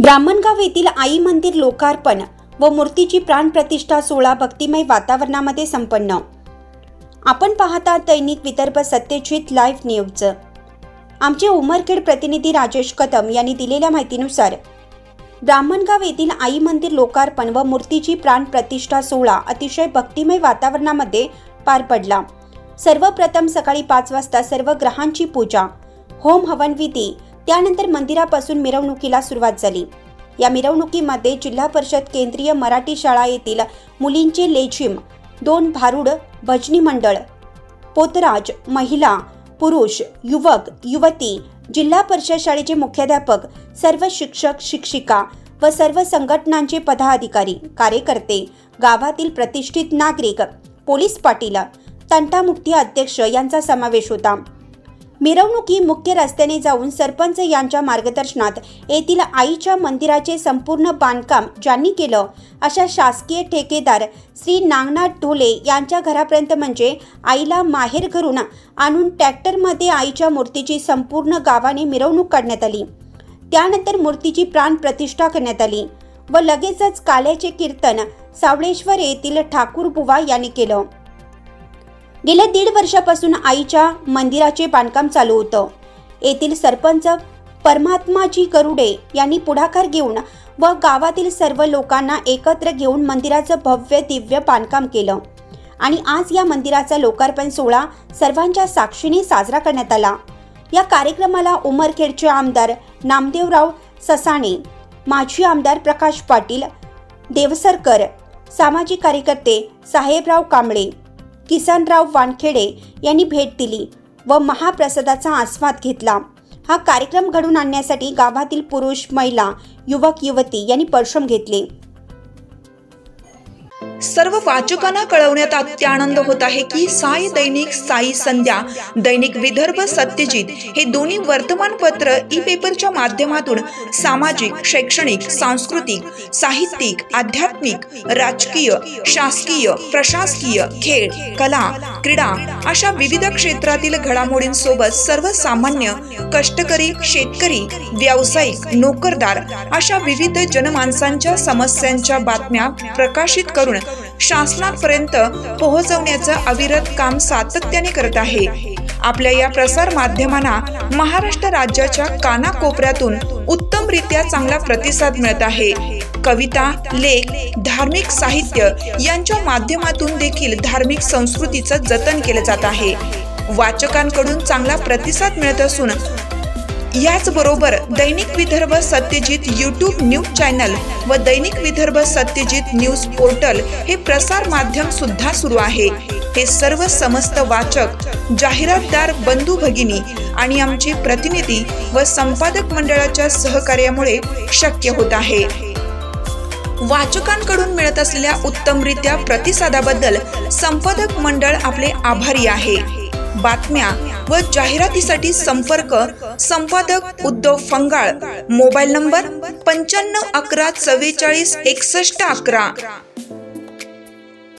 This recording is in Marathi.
ब्राह्मणगाव येथील आई मंदिर लोकार्पण व मूर्तीची प्राणप्रतिष्ठा सोहळा भक्तिमय वातावरणामध्ये संपन्न। आपण पाहता दैनिक विदर्भ सत्यजित लाईव्ह न्यूज। आमचे उमरखेड प्रतिनिधी राजेश कदम यांनी दिलेल्या माहितीनुसार ब्राह्मणगाव येथील आई मंदिर लोकार्पण व मूर्तीची प्राणप्रतिष्ठा सोहळा अतिशय भक्तिमय वातावरणामध्ये पार पडला। सर्वप्रथम सकाळी 5 वाजता सर्व ग्रहांची पूजा, होम हवन विधी, त्यानंतर मंदिरापासून मिरवणुकीला सुरुवात झाली। या मिरवणुकीमध्ये जिल्हा परिषद केंद्रीय मराठी शाळा येथील मुलींचे लेझिम, 2 भारुड भजनी मंडळ, पोतराज, महिला, पुरुष, युवक, युवती, जिल्हा परिषद शाळेचे मुख्याध्यापक, सर्व शिक्षक शिक्षिका व सर्व संघटनांचे पदाधिकारी कार्यकर्ते, गावातील प्रतिष्ठित नागरिक, पोलीस पाटील, तंटामुक्ती अध्यक्ष यांचा समावेश होता। मिरवणुकी मुख्य रस्त्याने जाऊन सरपंच यांच्या मार्गदर्शनात येथील आईच्या मंदिराचे संपूर्ण बांधकाम ज्यांनी केलं अशा शासकीय ठेकेदार श्री नागनाथ ढोले यांच्या घरापर्यंत म्हणजे आईला माहेर घरून आणून ट्रॅक्टरमध्ये आईच्या मूर्तीची संपूर्ण गावाने मिरवणूक काढण्यात आली। त्यानंतर मूर्तीची प्राणप्रतिष्ठा करण्यात आली व लगेचच काल्याचे कीर्तन सावळेश्वर येथील ठाकूर बुवा यांनी केलं। गेल्या 1.5 वर्षापासून आईच्या मंदिराचे बांधकाम चालू होतं। येथील सरपंच परमात्माजी गरुडे यांनी पुढाकार घेऊन व गावातील सर्व लोकांना एकत्र घेऊन मंदिराचं भव्य दिव्य बांधकाम केलं आणि आज या मंदिराचा लोकार्पण सोहळा सर्वांच्या साक्षीने साजरा करण्यात आला। या कार्यक्रमाला उमरखेडचे आमदार नामदेवराव ससाणे, माजी आमदार प्रकाश पाटील देवसरकर, सामाजिक कार्यकर्ते साहेबराव कांबळे, किसनराव वानखेडे यांनी भेट दिली व महाप्रसादाचा आस्वाद घेतला। हा कार्यक्रम घडून आणण्यासाठी गावातील पुरुष, महिला, युवक, युवती यांनी परिश्रम घेतले। सर्व वाचकांना कळवण्यात अत्यानंद होत आहे की साई दैनिक, साई संध्या, दैनिक विदर्भ सत्यजित हे दोन्ही वर्तमानपत्र ई-पेपरच्या माध्यमातून सामाजिक, शैक्षणिक, सांस्कृतिक, साहित्यिक, आध्यात्मिक, राजकीय, शासकीय, प्रशासकीय, खेळ, कला, क्रीडा अशा विविध क्षेत्रातील घडामोडींसोबत सर्वसामान्य, कष्टकरी, शेतकरी, व्यावसायिक, नोकरदार अशा विविध जनमानसांच्या समस्यांच्या बातम्या प्रकाशित करून शासनापर्यंत पोहोचवण्याचं अविरत काम सातत्याने करत आहे। आपल्या या प्रसार माध्यमांना महाराष्ट्र राज्याच्या कानाकोपऱ्यातून उत्तमरित्या चांगला प्रतिसाद मिळत आहे। कविता, लेख, धार्मिक साहित्य यांच्या माध्यमातून देखील धार्मिक संस्कृतीचं जतन केलं जात आहे। वाचकांकडून चांगला प्रतिसाद मिळत असून याचबरोबर दैनिक Vidarbha Satyajit YouTube news channel व दैनिक विदर्भ सत्यजित न्यूज पोर्टल हे प्रसार माध्यम सुद्धा सुरू आहे। हे सर्व समस्त वाचक, जाहिरातदार बंधू भगिनी आणि आमचे प्रतिनिधी व संपादक मंडळाच्या सहकार्यामुळे शक्य होत आहे। वाचकांकडून मिळत असलेल्या उत्तमरित्या प्रतिसादाबद्दल संपादक मंडळ आपले आभारी आहे। बातम्या व जाहिरातीसाठी संपर्क संपादक उद्धव फंगाळ, मोबाईल नंबर 95 11 44 61 11।